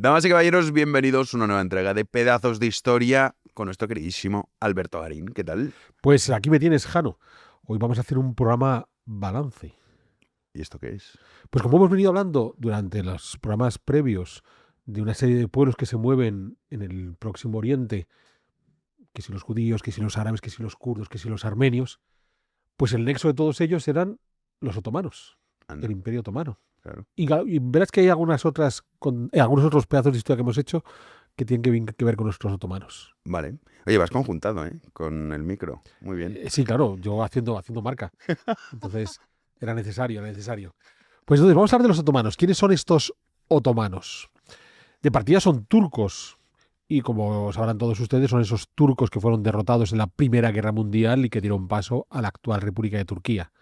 Damas y caballeros, bienvenidos a una nueva entrega de Pedazos de Historia con nuestro queridísimo Alberto Garín. ¿Qué tal? Pues aquí me tienes, Jano. Hoy vamos a hacer un programa balance. ¿Y esto qué es? Pues como hemos venido hablando durante los programas previos de una serie de pueblos que se mueven en el Próximo Oriente, que si los judíos, que si los árabes, que si los kurdos, que si los armenios, pues el nexo de todos ellos eran los otomanos, Anda, el Imperio Otomano. claro. Y verás que hay algunos otros pedazos de historia que hemos hecho que tienen que ver con nuestros otomanos. Vale. Oye, vas conjuntado, ¿eh? Con el micro. Muy bien. Sí, claro, yo haciendo marca. Entonces, era necesario. Pues entonces, vamos a hablar de los otomanos. ¿Quiénes son estos otomanos? De partida son turcos. Y como sabrán todos ustedes, son esos turcos que fueron derrotados en la Primera Guerra Mundial y que dieron paso a la actual República de Turquía.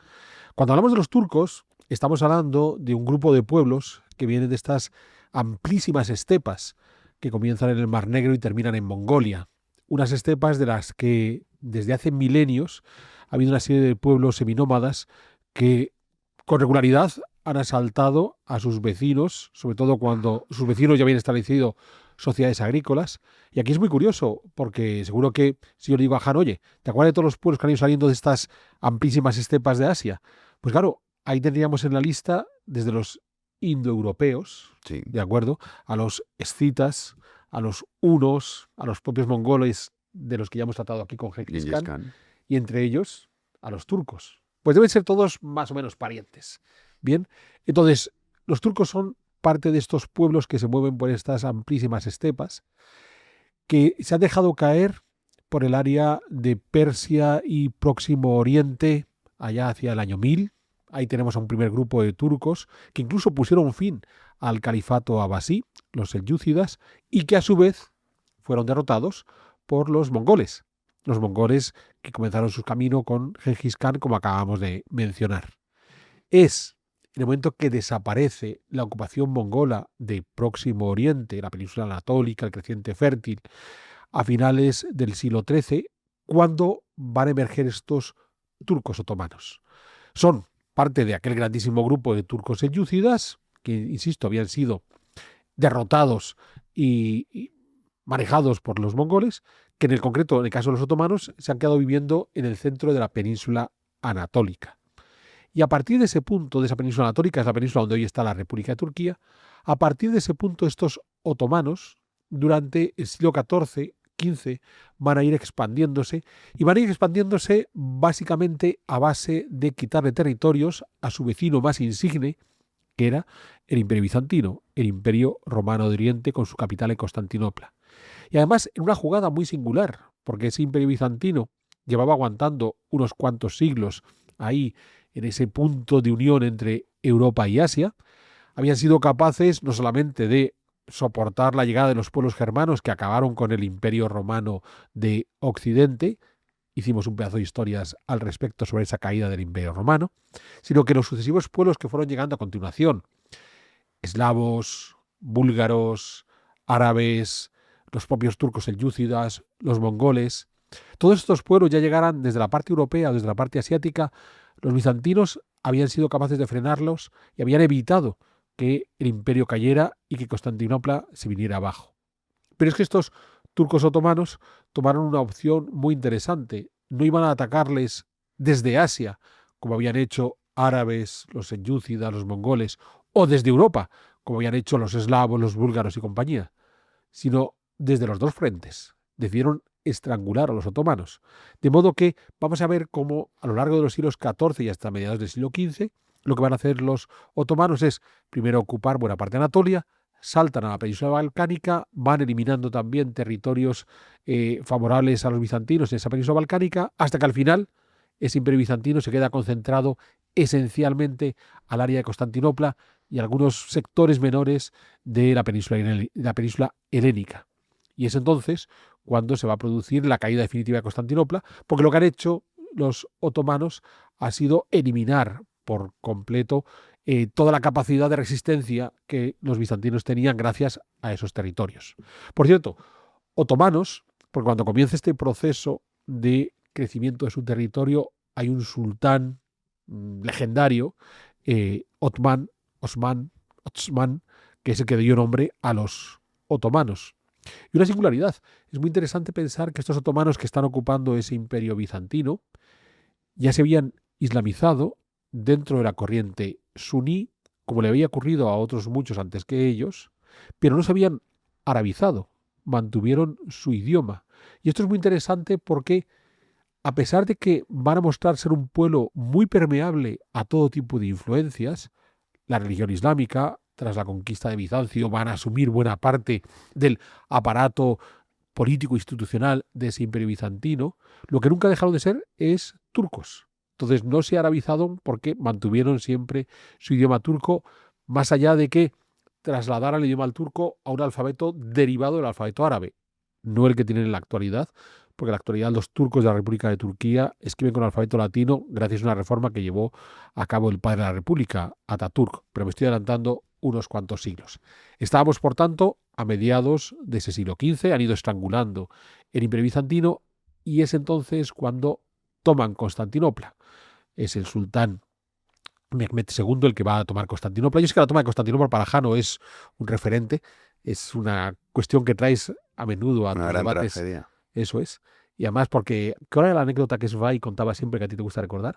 Cuando hablamos de los turcos, estamos hablando de un grupo de pueblos que vienen de estas amplísimas estepas que comienzan en el Mar Negro y terminan en Mongolia. Unas estepas de las que desde hace milenios ha habido una serie de pueblos seminómadas que con regularidad han asaltado a sus vecinos, sobre todo cuando sus vecinos ya habían establecido sociedades agrícolas. Y aquí es muy curioso, porque seguro que si yo le digo a Han, oye, ¿te acuerdas de todos los pueblos que han ido saliendo de estas amplísimas estepas de Asia? Pues claro, ahí tendríamos en la lista desde los indoeuropeos, Sí. ¿de acuerdo? A los escitas, a los hunos, a los propios mongoles, de los que ya hemos tratado aquí con Genghis Gengis Khan, Khan. y entre ellos a los turcos. Pues deben ser todos más o menos parientes. Bien, entonces los turcos son parte de estos pueblos que se mueven por estas amplísimas estepas, que se han dejado caer por el área de Persia y Próximo Oriente, allá hacia el año 1000. Ahí tenemos a un primer grupo de turcos que incluso pusieron fin al califato abasí, los selyúcidas, y que a su vez fueron derrotados por los mongoles. Los mongoles que comenzaron su camino con Genghis Khan, como acabamos de mencionar. Es en el momento que desaparece la ocupación mongola de Próximo Oriente, la península anatólica, el creciente fértil, a finales del siglo XIII, cuando van a emerger estos turcos otomanos. Son parte de aquel grandísimo grupo de turcos selyúcidas, que, insisto, habían sido derrotados y manejados por los mongoles, que en el concreto, en el caso de los otomanos, se han quedado viviendo en el centro de la península anatólica. Y a partir de ese punto, de esa península anatólica, es la península donde hoy está la República de Turquía, a partir de ese punto estos otomanos, durante el siglo XIV, XV, van a ir expandiéndose, y van a ir expandiéndose básicamente a base de quitarle territorios a su vecino más insigne, que era el Imperio Bizantino, el Imperio Romano de Oriente, con su capital en Constantinopla. Y además en una jugada muy singular, porque ese Imperio Bizantino llevaba aguantando unos cuantos siglos ahí, en ese punto de unión entre Europa y Asia, habían sido capaces no solamente de soportar la llegada de los pueblos germanos que acabaron con el Imperio Romano de Occidente, hicimos un pedazo de historias al respecto sobre esa caída del Imperio Romano, sino que los sucesivos pueblos que fueron llegando a continuación, eslavos, búlgaros, árabes, los propios turcos selyúcidas, los mongoles, todos estos pueblos ya llegaran desde la parte europea o desde la parte asiática. Los bizantinos habían sido capaces de frenarlos y habían evitado que el imperio cayera y que Constantinopla se viniera abajo. Pero es que estos turcos otomanos tomaron una opción muy interesante. No iban a atacarles desde Asia, como habían hecho árabes, los selyúcidas, los mongoles, o desde Europa, como habían hecho los eslavos, los búlgaros y compañía, sino desde los dos frentes. Decidieron estrangular a los otomanos. De modo que vamos a ver cómo a lo largo de los siglos XIV y hasta mediados del siglo XV, lo que van a hacer los otomanos es primero ocupar buena parte de Anatolia, saltan a la península balcánica, van eliminando también territorios favorables a los bizantinos en esa península balcánica, hasta que al final ese imperio bizantino se queda concentrado esencialmente al área de Constantinopla y algunos sectores menores de la península helénica. Y es entonces cuando se va a producir la caída definitiva de Constantinopla, porque lo que han hecho los otomanos ha sido eliminar por completo toda la capacidad de resistencia que los bizantinos tenían gracias a esos territorios. Por cierto, otomanos, porque cuando comienza este proceso de crecimiento de su territorio, hay un sultán legendario, Osman, que es el que dio nombre a los otomanos. Y una singularidad, es muy interesante pensar que estos otomanos que están ocupando ese imperio bizantino ya se habían islamizado dentro de la corriente suní, como le había ocurrido a otros muchos antes que ellos, pero no se habían arabizado, mantuvieron su idioma. Y esto es muy interesante porque, a pesar de que van a mostrar ser un pueblo muy permeable a todo tipo de influencias, la religión islámica, tras la conquista de Bizancio, van a asumir buena parte del aparato político institucional de ese imperio bizantino, lo que nunca dejaron de ser es turcos. Entonces no se arabizaron porque mantuvieron siempre su idioma turco, más allá de que trasladaran el idioma al turco a un alfabeto derivado del alfabeto árabe, no el que tienen en la actualidad, porque en la actualidad los turcos de la República de Turquía escriben con alfabeto latino gracias a una reforma que llevó a cabo el padre de la República, Ataturk, pero me estoy adelantando unos cuantos siglos. Estábamos, por tanto, a mediados de ese siglo XV, han ido estrangulando el imperio bizantino y es entonces cuando toman Constantinopla. Es el sultán Mehmed II el que va a tomar Constantinopla. Yo sé que la toma de Constantinopla para Jano es un referente, es una cuestión que traes a menudo a Una tus gran debates. tragedia. Eso es. Y además porque, ¿qué era la anécdota que Svay contaba siempre que a ti te gusta recordar?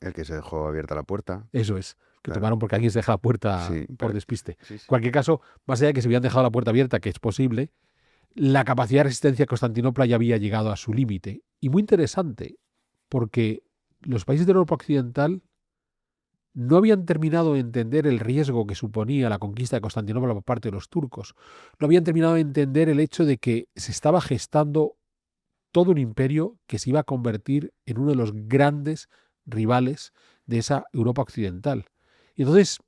El que se dejó abierta la puerta. Eso es, que Claro. tomaron porque alguien se deja la puerta Sí, por pero- despiste. Sí, En sí. cualquier caso, más allá de que se habían dejado la puerta abierta, que es posible, la capacidad de resistencia de Constantinopla ya había llegado a su límite. Y muy interesante, porque los países de Europa Occidental no habían terminado de entender el riesgo que suponía la conquista de Constantinopla por parte de los turcos. No habían terminado de entender el hecho de que se estaba gestando todo un imperio que se iba a convertir en uno de los grandes rivales de esa Europa occidental. Y entonces,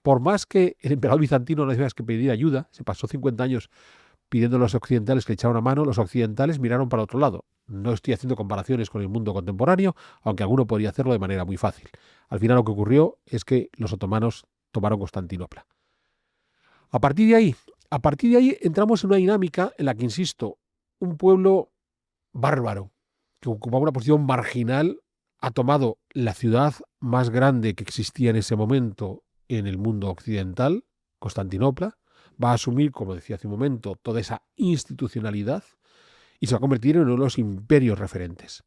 por más que el emperador bizantino no tenía que pedir ayuda, se pasó 50 años pidiendo a los occidentales que le echaran una mano, los occidentales miraron para otro lado. No estoy haciendo comparaciones con el mundo contemporáneo, aunque alguno podría hacerlo de manera muy fácil. Al final lo que ocurrió es que los otomanos tomaron Constantinopla. A partir de ahí entramos en una dinámica en la que, insisto, un pueblo bárbaro que ocupaba una posición marginal ha tomado la ciudad más grande que existía en ese momento en el mundo occidental, Constantinopla, va a asumir, como decía hace un momento, toda esa institucionalidad y se va a convertir en uno de los imperios referentes.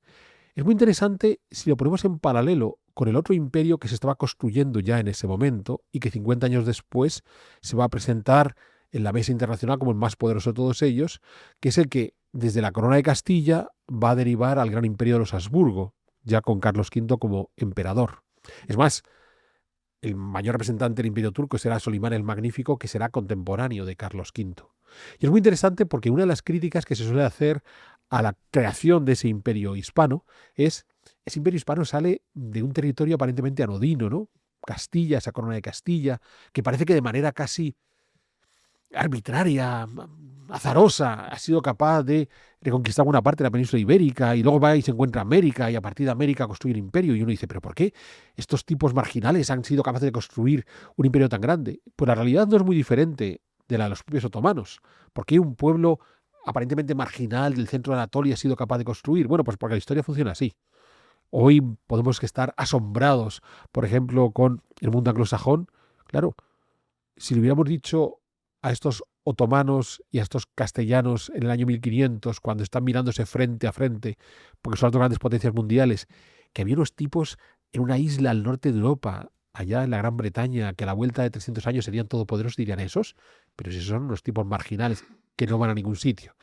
Es muy interesante si lo ponemos en paralelo con el otro imperio que se estaba construyendo ya en ese momento y que 50 años después se va a presentar en la mesa internacional como el más poderoso de todos ellos, que es el que desde la corona de Castilla va a derivar al gran imperio de los Habsburgo, ya con Carlos V como emperador. Es más, el mayor representante del imperio turco será Solimán el Magnífico, que será contemporáneo de Carlos V. Y es muy interesante porque una de las críticas que se suele hacer a la creación de ese imperio hispano es, ese imperio hispano sale de un territorio aparentemente anodino, ¿no? Castilla, esa corona de Castilla, que parece que de manera casi arbitraria, azarosa, ha sido capaz de reconquistar buena parte de la península ibérica y luego va y se encuentra América y a partir de América construye un imperio. Y uno dice, ¿pero por qué estos tipos marginales han sido capaces de construir un imperio tan grande? Pues la realidad no es muy diferente de la de los propios otomanos. ¿Por qué un pueblo aparentemente marginal del centro de Anatolia ha sido capaz de construir? Bueno, pues porque la historia funciona así. Hoy podemos estar asombrados, por ejemplo, con el mundo anglosajón. Claro, si le hubiéramos dicho a estos otomanos y a estos castellanos en el año 1500, cuando están mirándose frente a frente, porque son las dos grandes potencias mundiales, que había unos tipos en una isla al norte de Europa, allá en la Gran Bretaña, que a la vuelta de 300 años serían todopoderosos, dirían esos, pero si son unos tipos marginales que no van a ningún sitio.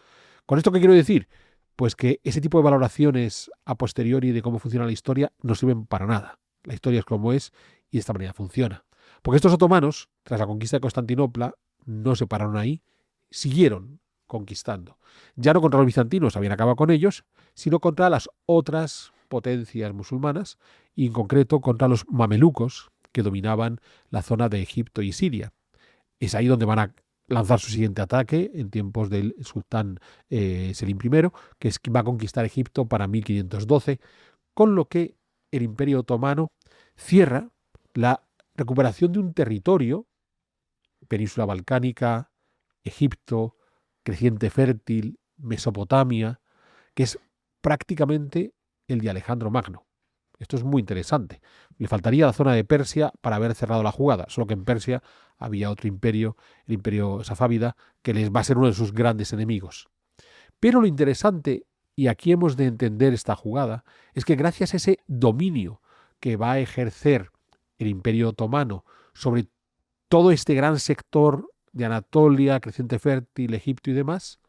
¿Con esto qué quiero decir? Pues que ese tipo de valoraciones a posteriori de cómo funciona la historia no sirven para nada. La historia es como es y de esta manera funciona. Porque estos otomanos, tras la conquista de Constantinopla, no se pararon ahí, siguieron conquistando. Ya no contra los bizantinos, habían acabado con ellos, sino contra las otras potencias musulmanas, y en concreto contra los mamelucos, que dominaban la zona de Egipto y Siria. Es ahí donde van a lanzar su siguiente ataque en tiempos del sultán Selim I, que es que va a conquistar Egipto para 1512, con lo que el Imperio Otomano cierra la recuperación de un territorio, península balcánica, Egipto, creciente fértil, Mesopotamia, que es prácticamente el de Alejandro Magno. Esto es muy interesante. Le faltaría la zona de Persia para haber cerrado la jugada, solo que en Persia había otro imperio, el imperio safávida, que les va a ser uno de sus grandes enemigos. Pero lo interesante, y aquí hemos de entender esta jugada, es que gracias a ese dominio que va a ejercer el Imperio Otomano sobre todo este gran sector de Anatolia, creciente fértil, Egipto y demás,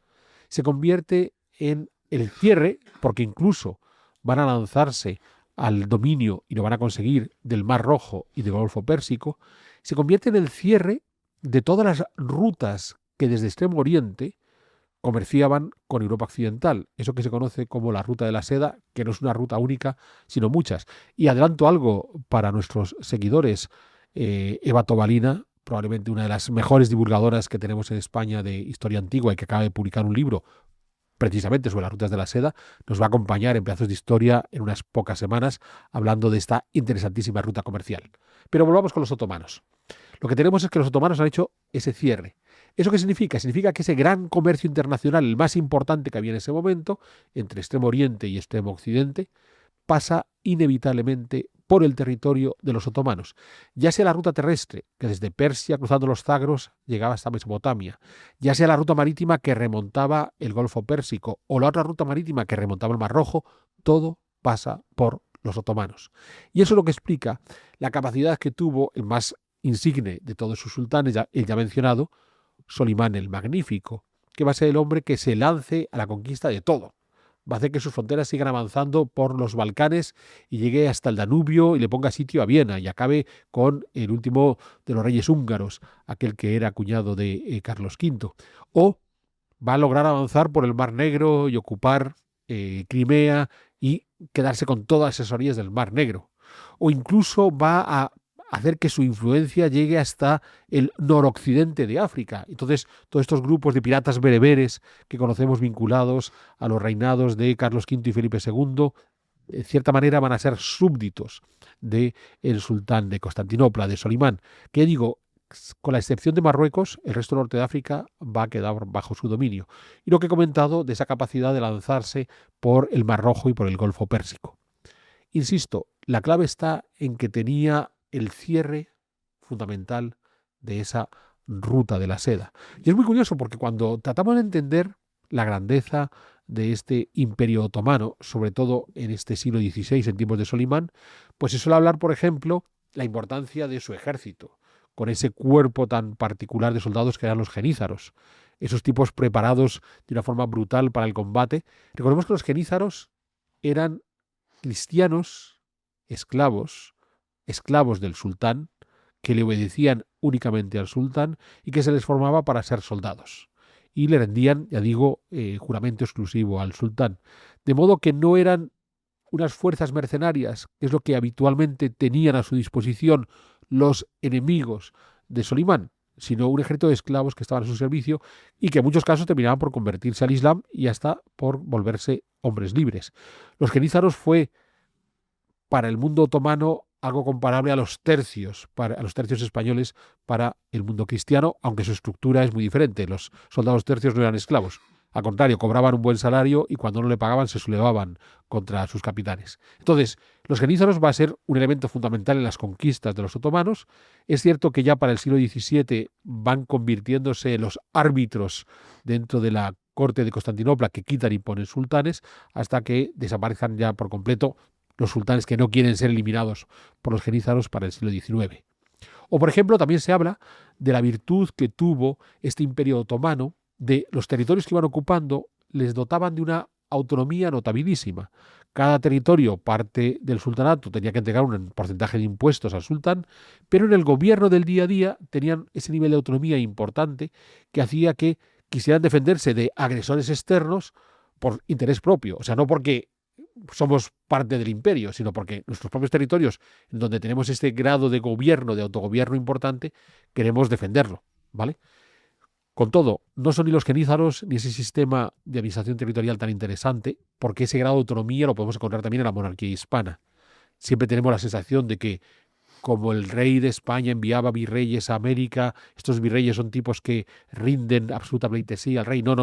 se convierte en el cierre, porque incluso van a lanzarse al dominio, y lo van a conseguir, del Mar Rojo y del Golfo Pérsico, se convierte en el cierre de todas las rutas que desde Extremo Oriente comerciaban con Europa Occidental, eso que se conoce como la Ruta de la Seda, que no es una ruta única, sino muchas. Y adelanto algo para nuestros seguidores, Eva Tobalina, probablemente una de las mejores divulgadoras que tenemos en España de historia antigua y que acaba de publicar un libro precisamente sobre las rutas de la seda, nos va a acompañar en Pedazos de Historia en unas pocas semanas hablando de esta interesantísima ruta comercial. Pero volvamos con los otomanos. Lo que tenemos es que los otomanos han hecho ese cierre. ¿Eso qué significa? Significa que ese gran comercio internacional, el más importante que había en ese momento, entre Extremo Oriente y Extremo Occidente, pasa inevitablemente por el territorio de los otomanos, ya sea la ruta terrestre, que desde Persia, cruzando los Zagros, llegaba hasta Mesopotamia, ya sea la ruta marítima que remontaba el Golfo Pérsico, o la otra ruta marítima que remontaba el Mar Rojo, todo pasa por los otomanos. Y eso es lo que explica la capacidad que tuvo el más insigne de todos sus sultanes, el ya mencionado, Solimán el Magnífico, que va a ser el hombre que se lance a la conquista de todo. Va a hacer que sus fronteras sigan avanzando por los Balcanes y llegue hasta el Danubio y le ponga sitio a Viena y acabe con el último de los reyes húngaros, aquel que era cuñado de Carlos V. O va a lograr avanzar por el Mar Negro y ocupar Crimea y quedarse con todas esas orillas del Mar Negro. O incluso va a hacer que su influencia llegue hasta el noroccidente de África. Entonces, todos estos grupos de piratas bereberes que conocemos vinculados a los reinados de Carlos V y Felipe II, de cierta manera van a ser súbditos del sultán de Constantinopla, de Solimán, que digo, con la excepción de Marruecos, el resto del norte de África va a quedar bajo su dominio. Y lo que he comentado de esa capacidad de lanzarse por el Mar Rojo y por el Golfo Pérsico. Insisto, la clave está en que tenía el cierre fundamental de esa ruta de la seda. Y es muy curioso porque cuando tratamos de entender la grandeza de este imperio otomano, sobre todo en este siglo XVI, en tiempos de Solimán, pues se suele hablar, por ejemplo, la importancia de su ejército, con ese cuerpo tan particular de soldados que eran los genízaros, esos tipos preparados de una forma brutal para el combate. Recordemos que los genízaros eran cristianos, esclavos del sultán, que le obedecían únicamente al sultán y que se les formaba para ser soldados. Y le rendían, ya digo, juramento exclusivo al sultán. De modo que no eran unas fuerzas mercenarias, que es lo que habitualmente tenían a su disposición los enemigos de Solimán, sino un ejército de esclavos que estaban a su servicio y que en muchos casos terminaban por convertirse al Islam y hasta por volverse hombres libres. Los genízaros fue para el mundo otomano algo comparable a los tercios españoles para el mundo cristiano, aunque su estructura es muy diferente. Los soldados tercios no eran esclavos. Al contrario, cobraban un buen salario y cuando no le pagaban se sublevaban contra sus capitanes. Entonces, los genízaros va a ser un elemento fundamental en las conquistas de los otomanos. Es cierto que ya para el siglo XVII van convirtiéndose en los árbitros dentro de la corte de Constantinopla que quitan y ponen sultanes hasta que desaparezcan ya por completo los sultanes que no quieren ser eliminados por los genízaros para el siglo XIX. O, por ejemplo, también se habla de la virtud que tuvo este imperio otomano, de los territorios que iban ocupando, les dotaban de una autonomía notabilísima. Cada territorio, parte del sultanato, tenía que entregar un porcentaje de impuestos al sultán, pero en el gobierno del día a día tenían ese nivel de autonomía importante que hacía que quisieran defenderse de agresores externos por interés propio. O sea, no porque somos parte del imperio, sino porque nuestros propios territorios, en donde tenemos este grado de gobierno, de autogobierno importante, queremos defenderlo, ¿vale? Con todo, no son ni los genízaros ni ese sistema de administración territorial tan interesante, porque ese grado de autonomía lo podemos encontrar también en la monarquía hispana. Siempre tenemos la sensación de que, como el rey de España enviaba virreyes a América, estos virreyes son tipos que rinden absolutamente sí al rey. No.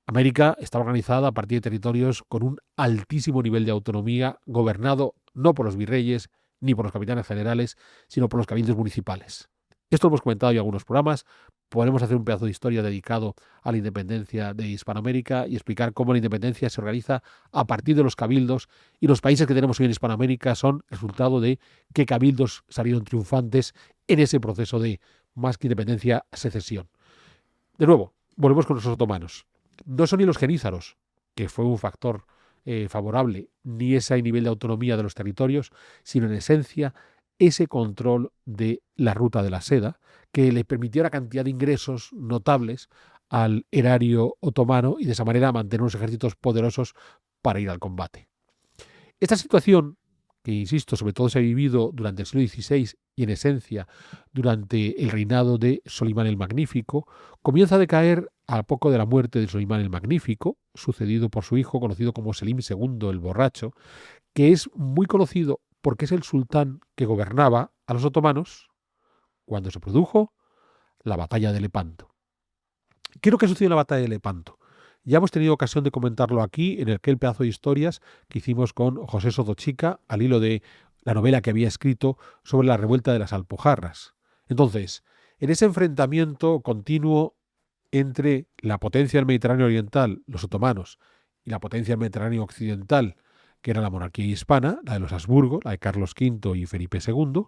América estaba organizada a partir de territorios con un altísimo nivel de autonomía, gobernado no por los virreyes ni por los capitanes generales, sino por los cabildos municipales. Esto lo hemos comentado en algunos programas. Podemos hacer un pedazo de historia dedicado a la independencia de Hispanoamérica y explicar cómo la independencia se organiza a partir de los cabildos, y los países que tenemos hoy en Hispanoamérica son resultado de qué cabildos salieron triunfantes en ese proceso de más que independencia, secesión. De nuevo, volvemos con los otomanos. No son ni los genízaros, que fue un factor favorable, ni ese nivel de autonomía de los territorios, sino en esencia ese control de la ruta de la seda, que le permitió una cantidad de ingresos notables al erario otomano y de esa manera mantener unos ejércitos poderosos para ir al combate. Esta situación, que insisto, sobre todo se ha vivido durante el siglo XVI y en esencia durante el reinado de Solimán el Magnífico, comienza a decaer a poco de la muerte de Solimán el Magnífico, sucedido por su hijo conocido como Selim II el Borracho, que es muy conocido porque es el sultán que gobernaba a los otomanos cuando se produjo la batalla de Lepanto. ¿Qué es lo que sucedió en la batalla de Lepanto? Ya hemos tenido ocasión de comentarlo aquí en aquel pedazo de historias que hicimos con José Sotochica al hilo de la novela que había escrito sobre la revuelta de las Alpujarras. Entonces, en ese enfrentamiento continuo entre la potencia del Mediterráneo oriental, los otomanos, y la potencia del Mediterráneo occidental, que era la monarquía hispana, la de los Habsburgo, la de Carlos V y Felipe II,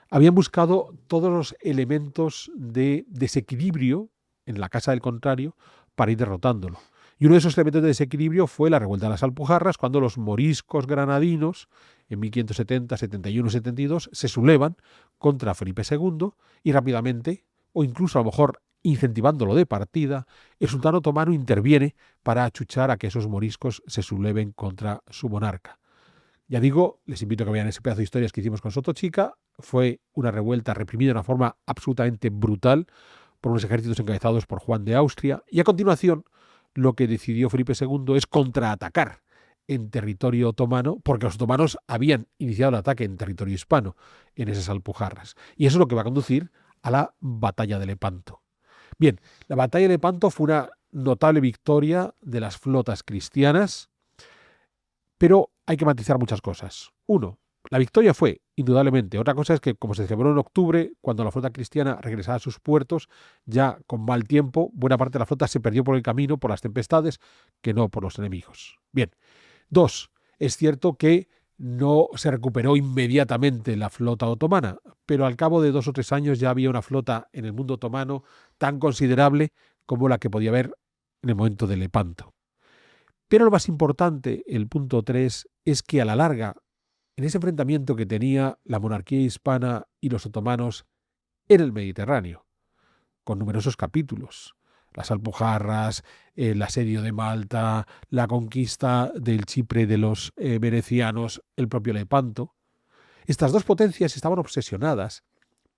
habían buscado todos los elementos de desequilibrio en la casa del contrario para ir derrotándolo. Y uno de esos elementos de desequilibrio fue la revuelta de las Alpujarras, cuando los moriscos granadinos, en 1570, 71, 72, se sublevan contra Felipe II y rápidamente, o incluso a lo mejor incentivándolo de partida, el sultán otomano interviene para achuchar a que esos moriscos se subleven contra su monarca. Ya digo, les invito a que vean ese pedazo de historias que hicimos con Sotochica. Fue una revuelta reprimida de una forma absolutamente brutal por unos ejércitos encabezados por Juan de Austria, y a continuación lo que decidió Felipe II es contraatacar en territorio otomano, porque los otomanos habían iniciado el ataque en territorio hispano, en esas Alpujarras. Y eso es lo que va a conducir a la batalla de Lepanto. Bien, la batalla de Lepanto fue una notable victoria de las flotas cristianas, pero hay que matizar muchas cosas. Uno, la victoria fue, indudablemente. Otra cosa es que, como se celebró en octubre, cuando la flota cristiana regresaba a sus puertos, ya con mal tiempo, buena parte de la flota se perdió por el camino, por las tempestades, que no por los enemigos. Bien. Dos, es cierto que no se recuperó inmediatamente la flota otomana, pero al cabo de 2 o 3 años ya había una flota en el mundo otomano tan considerable como la que podía haber en el momento de Lepanto. Pero lo más importante, el punto 3, es que a la larga, en ese enfrentamiento que tenía la monarquía hispana y los otomanos en el Mediterráneo, con numerosos capítulos, las Alpujarras, el asedio de Malta, la conquista del Chipre de los venecianos, el propio Lepanto, estas dos potencias estaban obsesionadas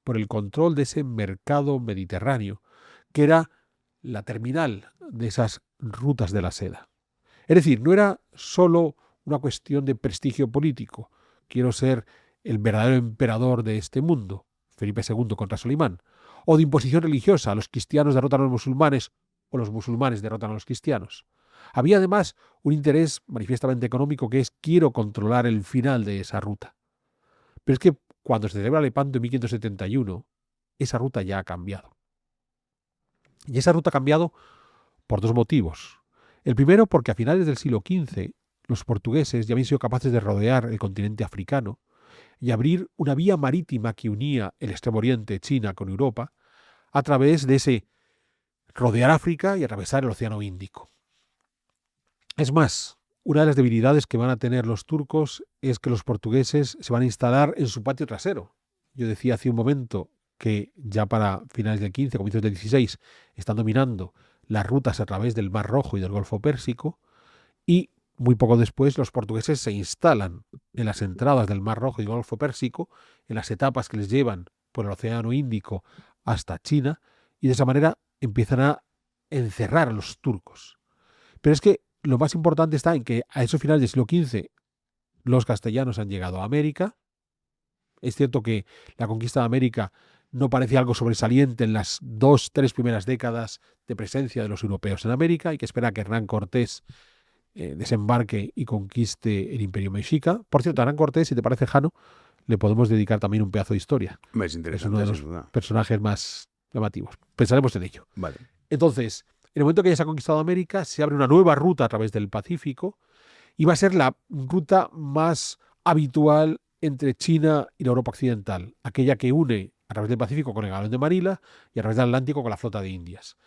por el control de ese mercado mediterráneo, que era la terminal de esas rutas de la seda. Es decir, no era solo una cuestión de prestigio político, quiero ser el verdadero emperador de este mundo, Felipe II contra Solimán, o de imposición religiosa, los cristianos derrotan a los musulmanes o los musulmanes derrotan a los cristianos. Había además un interés manifiestamente económico, que es quiero controlar el final de esa ruta. Pero es que cuando se celebra Lepanto en 1571, esa ruta ya ha cambiado. Y esa ruta ha cambiado por 2 motivos. El primero, porque a finales del siglo XV los portugueses ya habían sido capaces de rodear el continente africano y abrir una vía marítima que unía el Extremo Oriente, China, con Europa, a través de ese rodear África y atravesar el Océano Índico. Es más, una de las debilidades que van a tener los turcos es que los portugueses se van a instalar en su patio trasero. Yo decía hace un momento que ya para finales del XV, comienzos del XVI, están dominando las rutas a través del Mar Rojo y del Golfo Pérsico, y muy poco después los portugueses se instalan en las entradas del Mar Rojo y del Golfo Pérsico, en las etapas que les llevan por el Océano Índico hasta China, y de esa manera empiezan a encerrar a los turcos. Pero es que lo más importante está en que a esos finales del siglo XV los castellanos han llegado a América. Es cierto que la conquista de América no parece algo sobresaliente en las 2-3 primeras décadas de presencia de los europeos en América. Hay que esperar a que Hernán Cortés desembarque y conquiste el Imperio Mexica. Por cierto, a Hernán Cortés, si te parece, Jano, le podemos dedicar también un pedazo de historia. Es Es interesante, uno de los sin duda. personajes más llamativos. Pensaremos en ello. Vale. Entonces, en el momento que ya se ha conquistado América, se abre una nueva ruta a través del Pacífico y va a ser la ruta más habitual entre China y la Europa occidental, aquella que une a través del Pacífico con el Galeón de Manila y a través del Atlántico con la flota de Indias.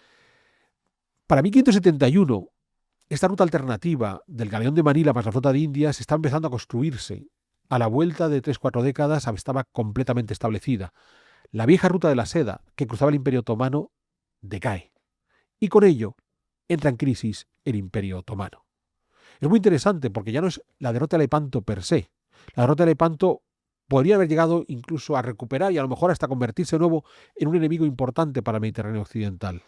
Para 1571, esta ruta alternativa del Galeón de Manila más la flota de Indias está empezando a construirse. A la vuelta de 3-4 décadas estaba completamente establecida. La vieja ruta de la seda que cruzaba el Imperio Otomano decae. Y con ello entra en crisis el Imperio Otomano. Es muy interesante porque ya no es la derrota de Lepanto per se. La derrota de Lepanto podría haber llegado incluso a recuperar y a lo mejor hasta convertirse de nuevo en un enemigo importante para el Mediterráneo occidental.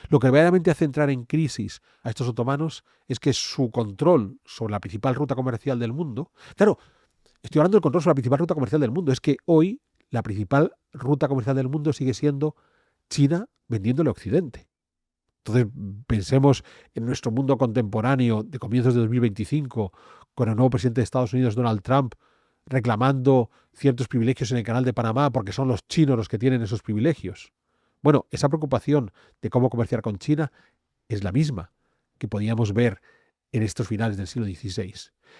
Lo que verdaderamente hace entrar en crisis a estos otomanos es que su control sobre la principal ruta comercial del mundo... Claro, estoy hablando del control sobre la principal ruta comercial del mundo. Es que hoy la principal ruta comercial del mundo sigue siendo China vendiéndole a Occidente. Entonces, pensemos en nuestro mundo contemporáneo de comienzos de 2025, con el nuevo presidente de Estados Unidos, Donald Trump, reclamando ciertos privilegios en el Canal de Panamá porque son los chinos los que tienen esos privilegios. Bueno, esa preocupación de cómo comerciar con China es la misma que podíamos ver en estos finales del siglo XVI.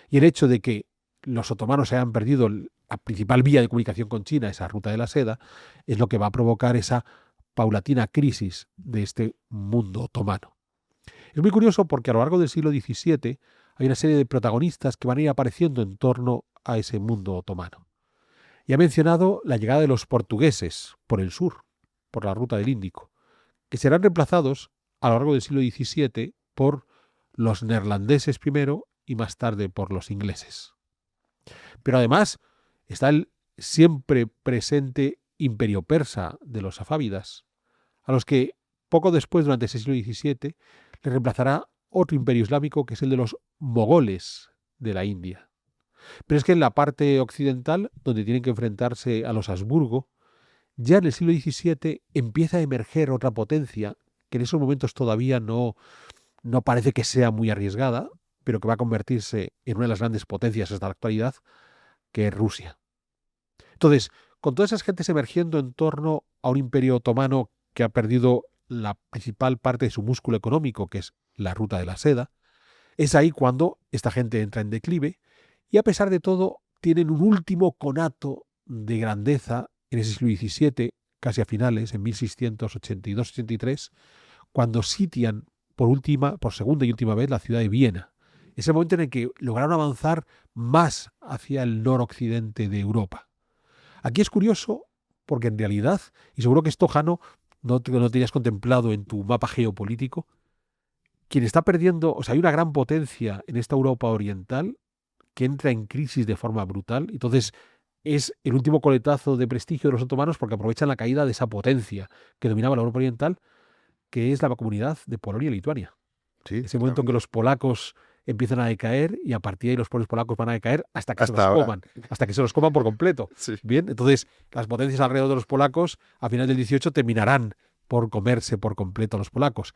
Y el hecho de que los otomanos hayan perdido la principal vía de comunicación con China, esa ruta de la seda, es lo que va a provocar esa paulatina crisis de este mundo otomano. Es muy curioso porque a lo largo del siglo XVII hay una serie de protagonistas que van a ir apareciendo en torno a ese mundo otomano. Y ha mencionado la llegada de los portugueses por el sur, por la ruta del Índico, que serán reemplazados a lo largo del siglo XVII por los neerlandeses primero y más tarde por los ingleses. Pero además está el siempre presente imperio persa de los safávidas, a los que poco después, durante ese siglo XVII, le reemplazará otro imperio islámico que es el de los mogoles de la India. Pero es que en la parte occidental, donde tienen que enfrentarse a los Habsburgo, ya en el siglo XVII empieza a emerger otra potencia que en esos momentos todavía no parece que sea muy arriesgada, pero que va a convertirse en una de las grandes potencias hasta la actualidad, que es Rusia. Entonces, con todas esas gentes emergiendo en torno a un imperio otomano que ha perdido la principal parte de su músculo económico, que es la ruta de la seda, es ahí cuando esta gente entra en declive y a pesar de todo tienen un último conato de grandeza en ese siglo XVII, casi a finales, en 1682-83, cuando sitian por segunda y última vez la ciudad de Viena. Es el momento en el que lograron avanzar más hacia el noroccidente de Europa. Aquí es curioso porque en realidad, y seguro que esto, Jano, no tenías contemplado en tu mapa geopolítico, quien está perdiendo, o sea, hay una gran potencia en esta Europa oriental que entra en crisis de forma brutal. Entonces, es el último coletazo de prestigio de los otomanos porque aprovechan la caída de esa potencia que dominaba la Europa oriental, que es la comunidad de Polonia y Lituania. Sí, Ese momento en que los polacos empiezan a decaer y a partir de ahí los pueblos polacos van a decaer hasta que hasta se los ahora. coman, hasta que se los coman por completo. Sí. Bien, entonces las potencias alrededor de los polacos a final del 18 terminarán por comerse por completo a los polacos.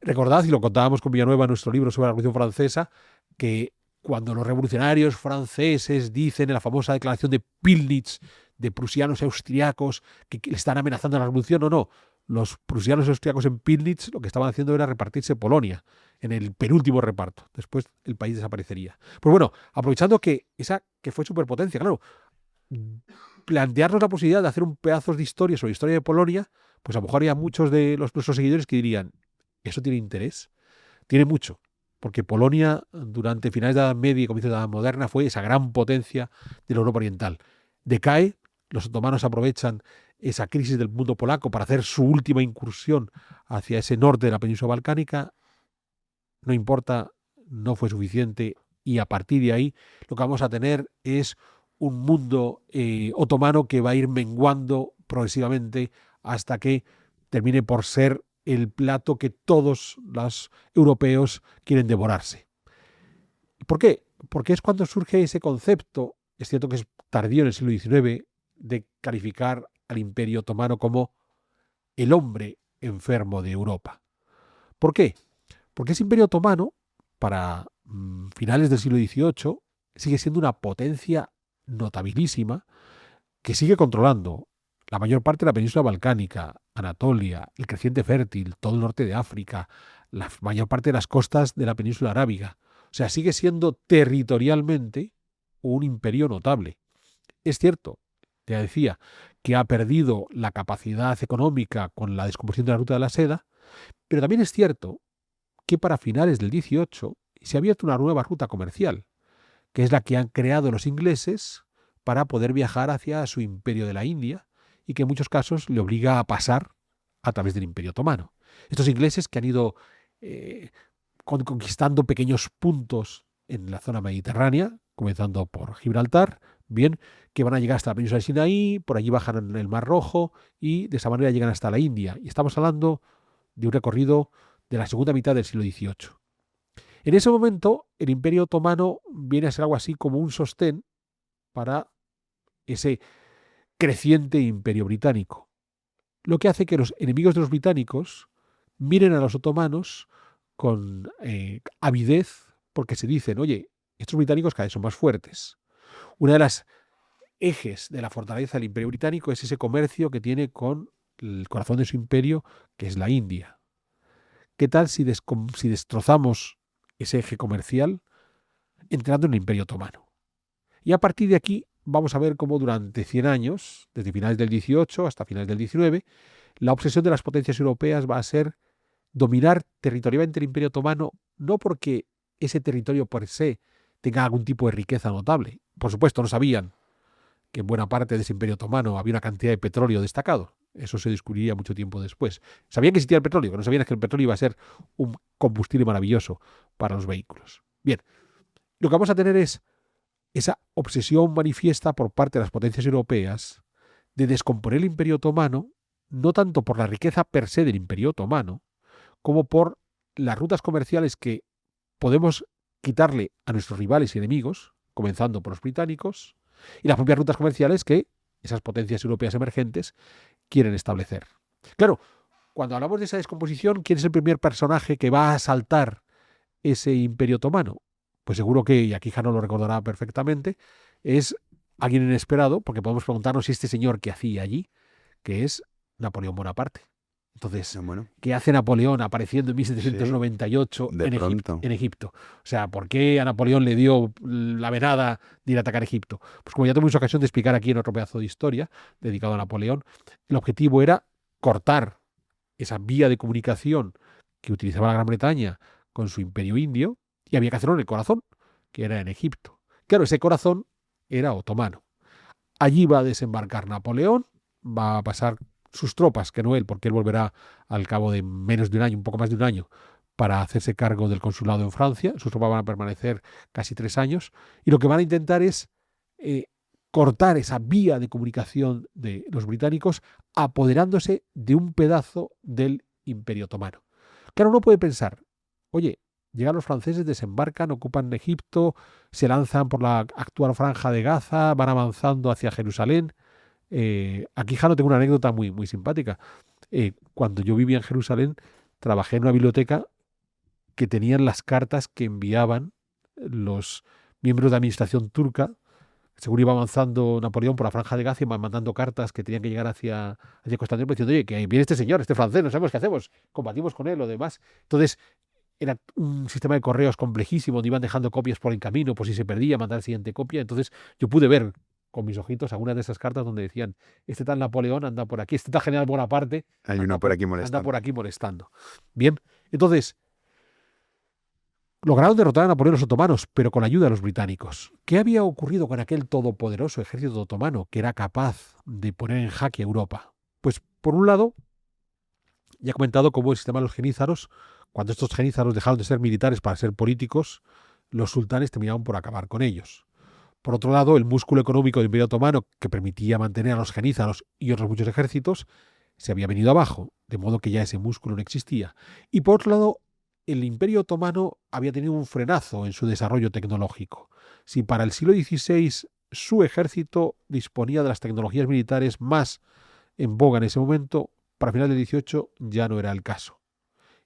Recordad, y lo contábamos con Villanueva en nuestro libro sobre la Revolución Francesa, que cuando los revolucionarios franceses dicen en la famosa declaración de Pillnitz de prusianos y austriacos que le están amenazando a la revolución, no. Los prusianos y austriacos en Pillnitz lo que estaban haciendo era repartirse Polonia en el penúltimo reparto. Después el país desaparecería. Pues bueno, aprovechando que esa que fue superpotencia, claro, plantearnos la posibilidad de hacer un pedazo de historia sobre la historia de Polonia, pues a lo mejor había muchos de nuestros seguidores que dirían, ¿eso tiene interés? Tiene mucho, porque Polonia durante finales de la Edad Media y comienzos de la Edad Moderna fue esa gran potencia de la Europa Oriental. Decae, los otomanos aprovechan esa crisis del mundo polaco para hacer su última incursión hacia ese norte de la península balcánica. No importa, no fue suficiente y a partir de ahí lo que vamos a tener es un mundo otomano que va a ir menguando progresivamente hasta que termine por ser el plato que todos los europeos quieren devorarse. ¿Por qué? Porque es cuando surge ese concepto, es cierto que es tardío en el siglo XIX, de calificar al Imperio Otomano como el hombre enfermo de Europa. ¿Por qué? Porque ese Imperio Otomano, para finales del siglo XVIII, sigue siendo una potencia notabilísima que sigue controlando la mayor parte de la península balcánica, Anatolia, el creciente fértil, todo el norte de África, la mayor parte de las costas de la península arábiga. O sea, sigue siendo territorialmente un imperio notable. Es cierto, te decía, que ha perdido la capacidad económica con la descomposición de la ruta de la seda, pero también es cierto que para finales del XVIII se ha abierto una nueva ruta comercial, que es la que han creado los ingleses para poder viajar hacia su imperio de la India y que en muchos casos le obliga a pasar a través del Imperio Otomano. Estos ingleses que han ido conquistando pequeños puntos en la zona mediterránea, comenzando por Gibraltar, bien, que van a llegar hasta la península de Sinaí, por allí bajan en el Mar Rojo y de esa manera llegan hasta la India. Y estamos hablando de un recorrido de la segunda mitad del siglo XVIII. En ese momento, el Imperio Otomano viene a ser algo así como un sostén para ese creciente imperio británico, lo que hace que los enemigos de los británicos miren a los otomanos con avidez porque se dicen, oye, estos británicos cada vez son más fuertes. Una de las ejes de la fortaleza del imperio británico es ese comercio que tiene con el corazón de su imperio, que es la India. ¿Qué tal si destrozamos ese eje comercial entrando en el imperio otomano? Y a partir de aquí vamos a ver cómo durante 100 años, desde finales del XVIII hasta finales del XIX, la obsesión de las potencias europeas va a ser dominar territorialmente el Imperio Otomano, no porque ese territorio por se tenga algún tipo de riqueza notable. Por supuesto, no sabían que en buena parte de ese Imperio Otomano había una cantidad de petróleo destacado. Eso se descubriría mucho tiempo después. Sabían que existía el petróleo, que no sabían que el petróleo iba a ser un combustible maravilloso para los vehículos. Bien, lo que vamos a tener es esa obsesión manifiesta por parte de las potencias europeas de descomponer el Imperio Otomano, no tanto por la riqueza per se del Imperio Otomano, como por las rutas comerciales que podemos quitarle a nuestros rivales y enemigos, comenzando por los británicos, y las propias rutas comerciales que esas potencias europeas emergentes quieren establecer. Claro, cuando hablamos de esa descomposición, ¿quién es el primer personaje que va a asaltar ese Imperio Otomano? Pues seguro que, y aquí Jano lo recordará perfectamente, es alguien inesperado, porque podemos preguntarnos si este señor que hacía allí, que es Napoleón Bonaparte. Entonces, Bueno, ¿qué hace Napoleón apareciendo en 1798 de pronto. en Egipto? O sea, ¿por qué a Napoleón le dio la venada de ir a atacar Egipto? Pues como ya tuvimos ocasión de explicar aquí en otro pedazo de historia dedicado a Napoleón, el objetivo era cortar esa vía de comunicación que utilizaba la Gran Bretaña con su imperio indio, y había que hacerlo en el corazón, que era en Egipto. Claro, ese corazón era otomano. Allí va a desembarcar Napoleón, va a pasar sus tropas, que no él, porque él volverá al cabo de menos de un año, un poco más de un año, para hacerse cargo del consulado en Francia. Sus tropas van a permanecer casi 3 años, y lo que van a intentar es cortar esa vía de comunicación de los británicos, apoderándose de un pedazo del Imperio Otomano. Claro, uno puede pensar, oye, llegan los franceses, desembarcan, ocupan Egipto, se lanzan por la actual franja de Gaza, van avanzando hacia Jerusalén. Aquí, Jano, tengo una anécdota muy, muy simpática. Cuando yo vivía en Jerusalén, trabajé en una biblioteca que tenían las cartas que enviaban los miembros de la administración turca. Según iba avanzando Napoleón por la franja de Gaza, iban mandando cartas que tenían que llegar hacia Constantinopla diciendo, oye, que viene este señor, este francés, no sabemos qué hacemos, combatimos con él o demás. Entonces, era un sistema de correos complejísimo, donde iban dejando copias por el camino, por si se perdía, mandar la siguiente copia. Entonces, yo pude ver con mis ojitos algunas de esas cartas donde decían, este tal Napoleón anda por aquí, este tal general Bonaparte Hay uno por aquí anda molestando. por aquí molestando. Bien, entonces, lograron derrotar a Napoleón los otomanos, pero con la ayuda de los británicos. ¿Qué había ocurrido con aquel todopoderoso ejército otomano que era capaz de poner en jaque a Europa? Pues, por un lado, ya he comentado cómo el sistema de los genízaros, cuando estos genízaros dejaron de ser militares para ser políticos, los sultanes terminaron por acabar con ellos. Por otro lado, el músculo económico del Imperio Otomano, que permitía mantener a los genízaros y otros muchos ejércitos, se había venido abajo, de modo que ya ese músculo no existía. Y por otro lado, el Imperio Otomano había tenido un frenazo en su desarrollo tecnológico. Si para el siglo XVI su ejército disponía de las tecnologías militares más en boga en ese momento, para final del 18 ya no era el caso.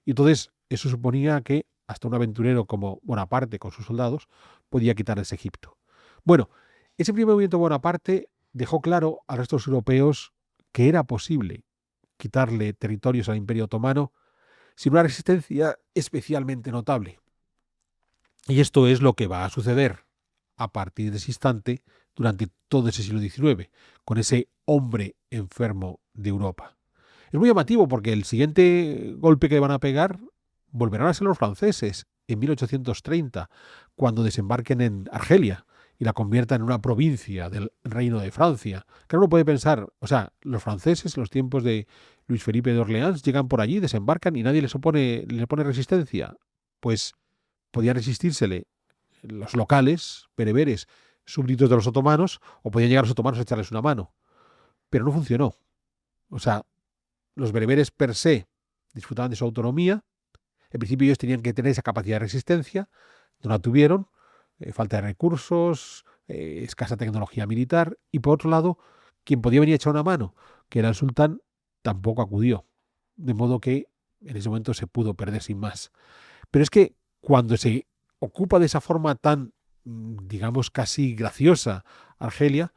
Y entonces eso suponía que hasta un aventurero como Bonaparte con sus soldados podía quitarles Egipto. Bueno, ese primer movimiento de Bonaparte dejó claro al resto de los europeos que era posible quitarle territorios al Imperio Otomano sin una resistencia especialmente notable. Y esto es lo que va a suceder a partir de ese instante durante todo ese siglo XIX, con ese hombre enfermo de Europa. Es muy llamativo porque el siguiente golpe que van a pegar volverán a ser los franceses en 1830, cuando desembarquen en Argelia y la conviertan en una provincia del Reino de Francia. Claro, uno puede pensar, o sea, los franceses en los tiempos de Luis Felipe de Orleans llegan por allí, desembarcan y nadie les pone resistencia. Pues podían resistírsele los locales, bereberes, súbditos de los otomanos, o podían llegar los otomanos a echarles una mano. Pero no funcionó. O sea, los bereberes per se disfrutaban de su autonomía. En principio ellos tenían que tener esa capacidad de resistencia, no la tuvieron, falta de recursos, escasa tecnología militar, y por otro lado, quien podía venir a echar una mano, que era el sultán, tampoco acudió. De modo que en ese momento se pudo perder sin más. Pero es que cuando se ocupa de esa forma tan, digamos, casi graciosa Argelia,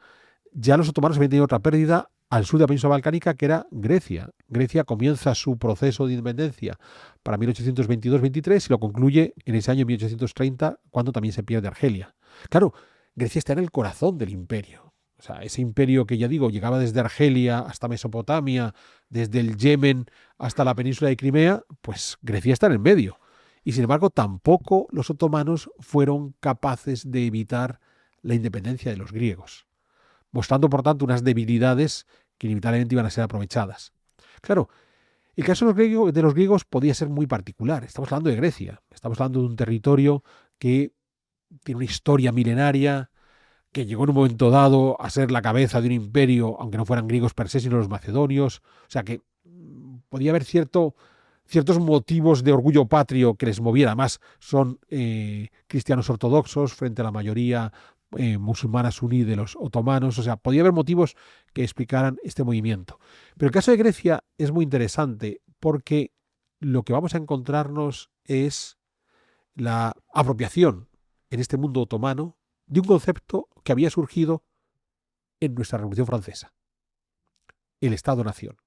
ya los otomanos habían tenido otra pérdida al sur de la península balcánica, que era Grecia. Grecia comienza su proceso de independencia para 1822-23 y lo concluye en ese año 1830, cuando también se pierde Argelia. Claro, Grecia está en el corazón del imperio. O sea, ese imperio que ya digo, llegaba desde Argelia hasta Mesopotamia, desde el Yemen hasta la península de Crimea, pues Grecia está en el medio. Y sin embargo, tampoco los otomanos fueron capaces de evitar la independencia de los griegos, mostrando por tanto unas debilidades que inevitablemente iban a ser aprovechadas. Claro, el caso de los griegos podía ser muy particular. Estamos hablando de Grecia, estamos hablando de un territorio que tiene una historia milenaria, que llegó en un momento dado a ser la cabeza de un imperio, aunque no fueran griegos per se, sino los macedonios. O sea que podía haber ciertos motivos de orgullo patrio que les moviera. Además, son cristianos ortodoxos frente a la mayoría musulmana suní de los otomanos. O sea, podía haber motivos que explicaran este movimiento. Pero el caso de Grecia es muy interesante porque lo que vamos a encontrarnos es la apropiación en este mundo otomano de un concepto que había surgido en nuestra Revolución Francesa: el Estado-Nación.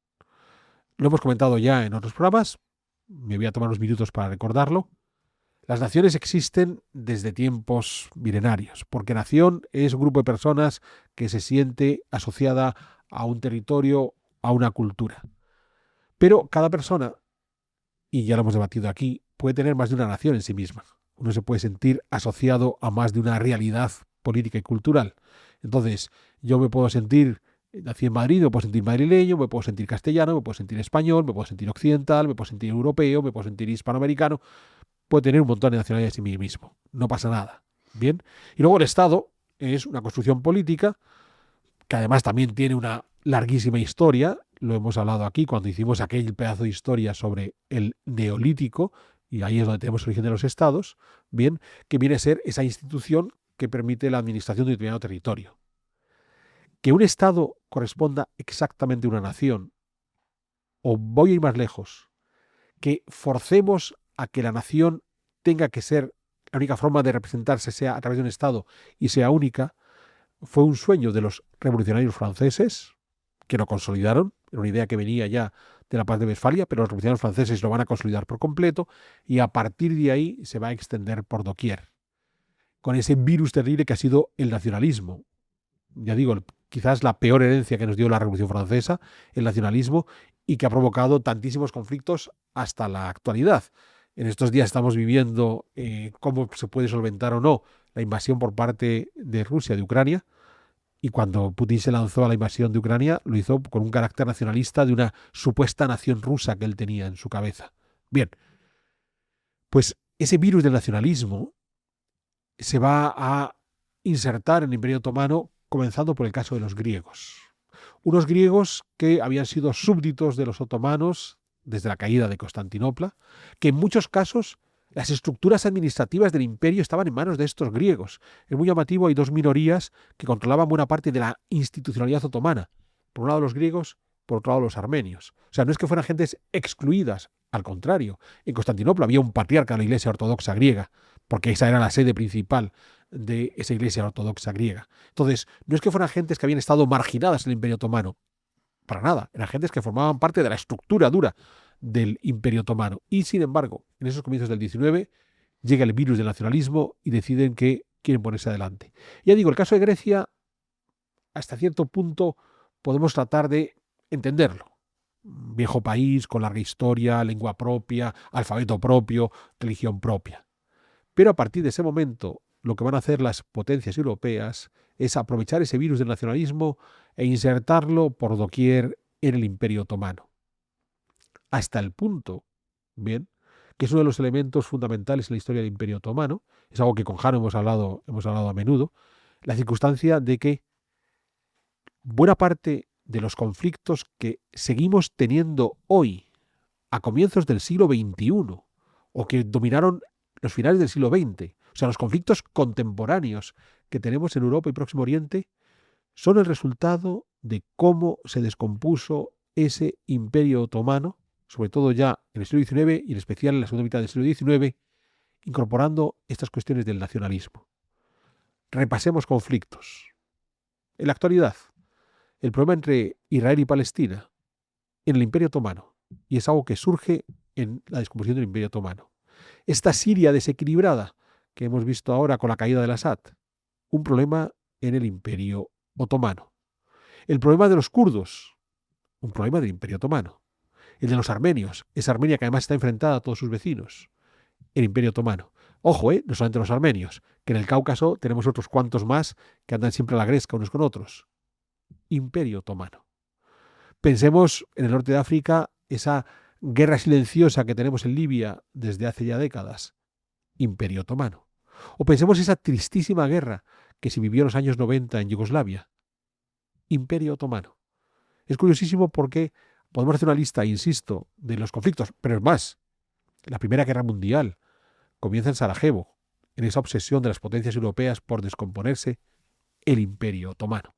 Lo hemos comentado ya en otros programas, me voy a tomar unos minutos para recordarlo. Las naciones existen desde tiempos milenarios, porque nación es un grupo de personas que se siente asociada a un territorio, a una cultura. Pero cada persona, y ya lo hemos debatido aquí, puede tener más de una nación en sí misma. Uno se puede sentir asociado a más de una realidad política y cultural. Entonces, yo me puedo sentir, nací en Madrid, me puedo sentir madrileño, me puedo sentir castellano, me puedo sentir español, me puedo sentir occidental, me puedo sentir europeo, me puedo sentir hispanoamericano. Puedo tener un montón de nacionalidades en mí mismo. No pasa nada. Bien. Y luego el Estado es una construcción política que además también tiene una larguísima historia. Lo hemos hablado aquí cuando hicimos aquel pedazo de historia sobre el Neolítico, y ahí es donde tenemos el origen de los estados, bien, que viene a ser esa institución que permite la administración de un determinado territorio. Que un estado corresponda exactamente a una nación, o voy a ir más lejos, que forcemos a que la nación tenga que ser, la única forma de representarse sea a través de un estado y sea única, fue un sueño de los revolucionarios franceses, que lo consolidaron. Era una idea que venía ya de la paz de Westfalia, pero los revolucionarios franceses lo van a consolidar por completo y a partir de ahí se va a extender por doquier, con ese virus terrible que ha sido el nacionalismo. Ya digo, quizás la peor herencia que nos dio la Revolución Francesa, el nacionalismo, y que ha provocado tantísimos conflictos hasta la actualidad. En estos días estamos viviendo cómo se puede solventar o no la invasión por parte de Rusia de Ucrania. Y cuando Putin se lanzó a la invasión de Ucrania, lo hizo con un carácter nacionalista de una supuesta nación rusa que él tenía en su cabeza. Bien, pues ese virus del nacionalismo se va a insertar en el Imperio Otomano, comenzando por el caso de los griegos. Unos griegos que habían sido súbditos de los otomanos desde la caída de Constantinopla, que en muchos casos las estructuras administrativas del imperio estaban en manos de estos griegos. Es muy llamativo, hay dos minorías que controlaban buena parte de la institucionalidad otomana. Por un lado los griegos por otro lado los armenios. O sea, no es que fueran gentes excluidas, al contrario. En Constantinopla había un patriarca de la Iglesia Ortodoxa griega, porque esa era la sede principal de esa Iglesia Ortodoxa griega. Entonces, no es que fueran gentes que habían estado marginadas en el Imperio Otomano, para nada. Eran gentes que formaban parte de la estructura dura del Imperio Otomano. Y, sin embargo, en esos comienzos del 19 llega el virus del nacionalismo y deciden que quieren ponerse adelante. Ya digo, el caso de Grecia, hasta cierto punto podemos tratar de entenderlo. Un viejo país con larga historia, lengua propia, alfabeto propio, religión propia. Pero a partir de ese momento, lo que van a hacer las potencias europeas es aprovechar ese virus del nacionalismo e insertarlo por doquier en el Imperio Otomano. Hasta el punto, bien, que es uno de los elementos fundamentales en la historia del Imperio Otomano, es algo que con Jano hemos hablado a menudo, la circunstancia de que buena parte de los conflictos que seguimos teniendo hoy, a comienzos del siglo XXI, o que dominaron los finales del siglo XX, o sea, los conflictos contemporáneos que tenemos en Europa y Próximo Oriente, son el resultado de cómo se descompuso ese imperio otomano, sobre todo ya en el siglo XIX y en especial en la segunda mitad del siglo XIX, incorporando estas cuestiones del nacionalismo. Repasemos conflictos. En la actualidad, el problema entre Israel y Palestina en el Imperio Otomano, y es algo que surge en la descomposición del Imperio Otomano. Esta Siria desequilibrada que hemos visto ahora con la caída del Assad, un problema en el Imperio Otomano. El problema de los kurdos, un problema del Imperio Otomano. El de los armenios, esa Armenia que además está enfrentada a todos sus vecinos, el Imperio Otomano. Ojo, no solamente los armenios, que en el Cáucaso tenemos otros cuantos más que andan siempre a la gresca unos con otros. Imperio Otomano. Pensemos en el norte de África, esa guerra silenciosa que tenemos en Libia desde hace ya décadas. Imperio Otomano. O pensemos esa tristísima guerra que se vivió en los años 90 en Yugoslavia. Imperio Otomano. Es curiosísimo porque podemos hacer una lista, insisto, de los conflictos, pero es más, la Primera Guerra Mundial comienza en Sarajevo, en esa obsesión de las potencias europeas por descomponerse el Imperio Otomano.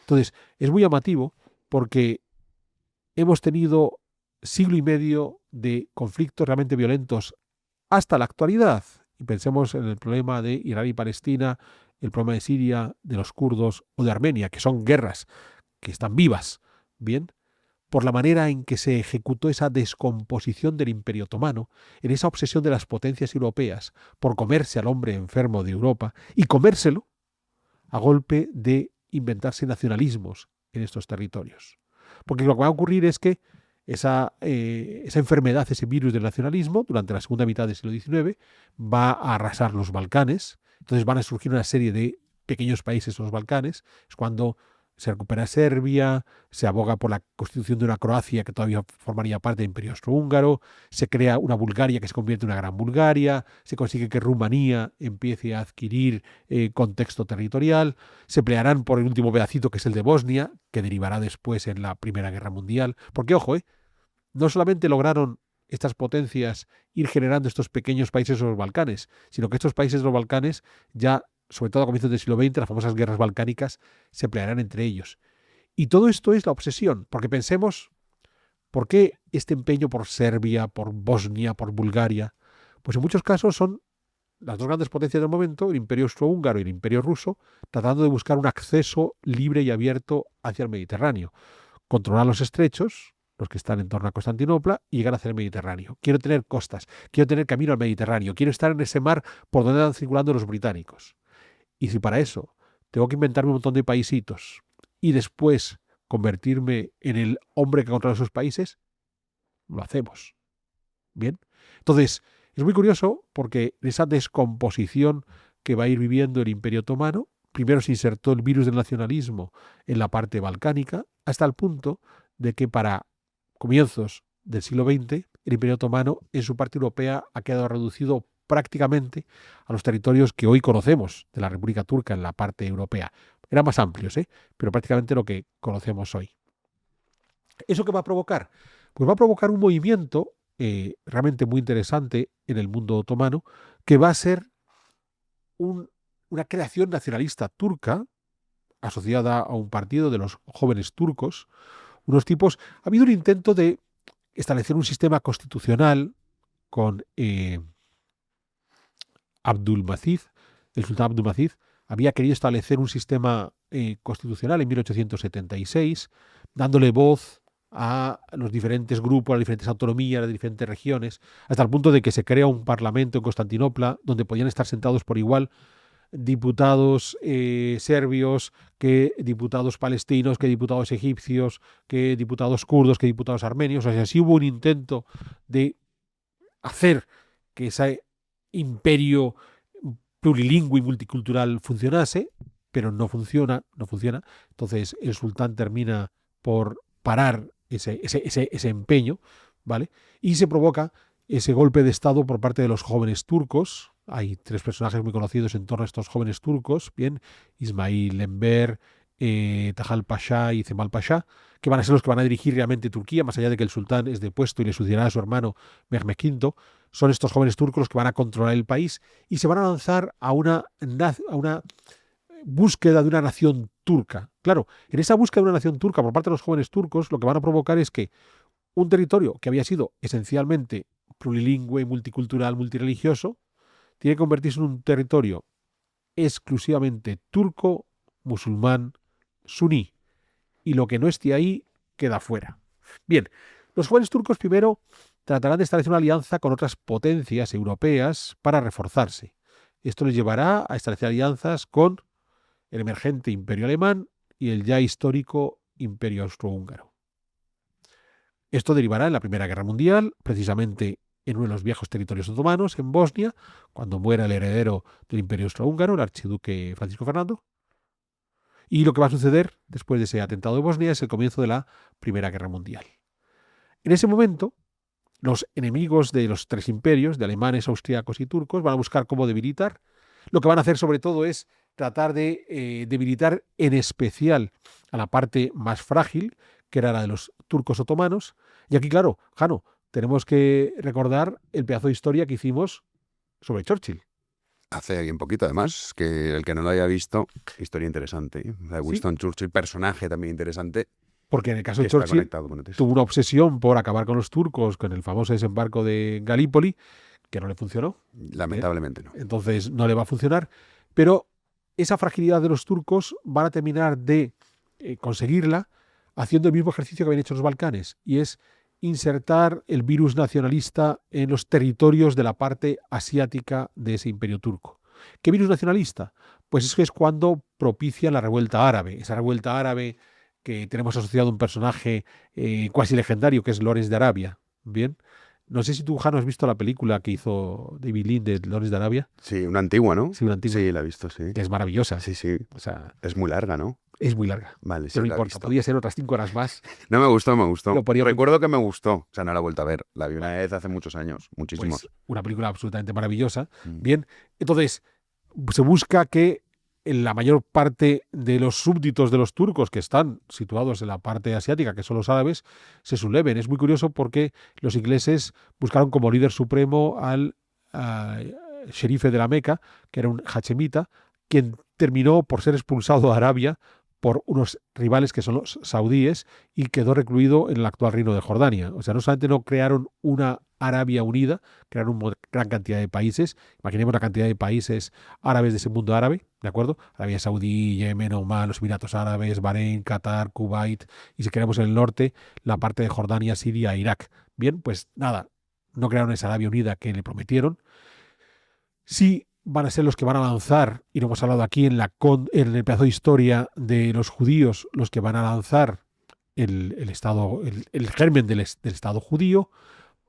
Entonces, es muy llamativo porque hemos tenido siglo y medio de conflictos realmente violentos hasta la actualidad. Y pensemos en el problema de Israel y Palestina, el problema de Siria, de los kurdos o de Armenia, que son guerras que están vivas, bien, por la manera en que se ejecutó esa descomposición del Imperio Otomano, en esa obsesión de las potencias europeas por comerse al hombre enfermo de Europa y comérselo a golpe de inventarse nacionalismos en estos territorios. Porque lo que va a ocurrir es que esa enfermedad, ese virus del nacionalismo, durante la segunda mitad del siglo XIX, va a arrasar los Balcanes. Entonces van a surgir una serie de pequeños países en los Balcanes. Es cuando se recupera Serbia, se aboga por la constitución de una Croacia que todavía formaría parte del Imperio Austrohúngaro, se crea una Bulgaria que se convierte en una gran Bulgaria, se consigue que Rumanía empiece a adquirir contexto territorial, se pelearán por el último pedacito que es el de Bosnia, que derivará después en la Primera Guerra Mundial, porque ojo, no solamente lograron estas potencias ir generando estos pequeños países en los Balcanes, sino que estos países de los Balcanes ya, sobre todo a comienzos del siglo XX, las famosas guerras balcánicas, se pelearán entre ellos. Y todo esto es la obsesión, porque pensemos, ¿por qué este empeño por Serbia, por Bosnia, por Bulgaria? Pues en muchos casos son las dos grandes potencias del momento, el Imperio Austrohúngaro y el Imperio Ruso, tratando de buscar un acceso libre y abierto hacia el Mediterráneo. Controlar los estrechos, los que están en torno a Constantinopla, y llegar hacia el Mediterráneo. Quiero tener costas, quiero tener camino al Mediterráneo, quiero estar en ese mar por donde andan circulando los británicos. Y si para eso tengo que inventarme un montón de paisitos y después convertirme en el hombre que controla esos países, lo hacemos. Bien. Entonces, es muy curioso porque en esa descomposición que va a ir viviendo el Imperio Otomano, primero se insertó el virus del nacionalismo en la parte balcánica, hasta el punto de que para comienzos del siglo XX, el Imperio Otomano en su parte europea ha quedado reducido prácticamente a los territorios que hoy conocemos de la República Turca en la parte europea. Eran más amplios, pero prácticamente lo que conocemos hoy. ¿Eso qué va a provocar? Pues va a provocar un movimiento realmente muy interesante en el mundo otomano, que va a ser una creación nacionalista turca asociada a un partido de los jóvenes turcos, unos tipos. Ha habido un intento de establecer un sistema constitucional con Abdulmajid. El sultán Abdulmajid había querido establecer un sistema constitucional en 1876, dándole voz a los diferentes grupos, a las diferentes autonomías, a las diferentes regiones, hasta el punto de que se crea un parlamento en Constantinopla donde podían estar sentados por igual diputados serbios, que diputados palestinos, que diputados egipcios, que diputados kurdos, que diputados armenios. O sea, sí hubo un intento de hacer que ese imperio plurilingüe y multicultural funcionase, pero no funciona. Entonces el sultán termina por parar ese empeño, ¿vale? Y se provoca ese golpe de Estado por parte de los jóvenes turcos. Hay 3 personajes muy conocidos en torno a estos jóvenes turcos, bien, Ismail Enver, Tahal Pasha y Cemal Pasha, que van a ser los que van a dirigir realmente Turquía, más allá de que el sultán es depuesto y le sucederá a su hermano Mehmed V. Son estos jóvenes turcos los que van a controlar el país y se van a lanzar a una búsqueda de una nación turca. Claro, en esa búsqueda de una nación turca por parte de los jóvenes turcos, lo que van a provocar es que un territorio que había sido esencialmente plurilingüe, multicultural, multireligioso, tiene que convertirse en un territorio exclusivamente turco, musulmán, suní. Y lo que no esté ahí queda fuera. Bien, los jóvenes turcos primero tratarán de establecer una alianza con otras potencias europeas para reforzarse. Esto les llevará a establecer alianzas con el emergente imperio alemán y el ya histórico imperio austrohúngaro. Esto derivará en la Primera Guerra Mundial, precisamente en uno de los viejos territorios otomanos, en Bosnia, cuando muera el heredero del imperio austrohúngaro, el archiduque Francisco Fernando. Y lo que va a suceder después de ese atentado de Bosnia es el comienzo de la Primera Guerra Mundial. En ese momento, los enemigos de los 3 imperios, de alemanes, austriacos y turcos, van a buscar cómo debilitar. Lo que van a hacer sobre todo es tratar de debilitar en especial a la parte más frágil, que era la de los turcos otomanos. Y aquí, claro, Jano, tenemos que recordar el pedazo de historia que hicimos sobre Churchill. Hace bien poquito, además, que el que no lo haya visto, historia interesante. La de Winston Churchill, personaje también interesante. Porque en el caso de Está Churchill conectado con el tuvo una obsesión por acabar con los turcos, con el famoso desembarco de Galípoli, que no le funcionó. Lamentablemente no. Entonces no le va a funcionar. Pero esa fragilidad de los turcos van a terminar de conseguirla haciendo el mismo ejercicio que habían hecho los Balcanes, y es insertar el virus nacionalista en los territorios de la parte asiática de ese imperio turco. ¿Qué virus nacionalista? Pues eso es cuando propician la revuelta árabe, esa revuelta árabe que tenemos asociado a un personaje cuasi legendario que es Lawrence de Arabia. Bien, no sé si tú, Jano, has visto la película que hizo David Lean de Lawrence de Arabia. Sí, una antigua, ¿no? Sí, una antigua. Sí, la he visto, sí. Que es maravillosa. Sí, sí. O sea, es muy larga, ¿no? Es muy larga. Vale, sí, pero no la he importa, visto. podía ser otras 5 horas más. No, me gustó. Recuerdo que me gustó. O sea, no la he vuelto a ver. La vi una vez hace muchos años, muchísimos. Pues una película absolutamente maravillosa. Mm. Bien, entonces se busca que en la mayor parte de los súbditos de los turcos que están situados en la parte asiática, que son los árabes, se subleven. Es muy curioso porque los ingleses buscaron como líder supremo al sherife de la Meca, que era un hachemita, quien terminó por ser expulsado de Arabia por unos rivales que son los saudíes y quedó recluido en el actual reino de Jordania. O sea, no solamente no crearon una Arabia unida, crearon una gran cantidad de países. Imaginemos la cantidad de países árabes de ese mundo árabe, ¿de acuerdo? Arabia Saudí, Yemen, Omán, los Emiratos Árabes, Bahrein, Qatar, Kuwait, y si queremos en el norte, la parte de Jordania, Siria e Irak. Bien, pues nada, no crearon esa Arabia unida que le prometieron. Sí van a ser los que van a lanzar, y lo hemos hablado aquí en el pedazo de historia de los judíos, los que van a lanzar el germen del Estado judío,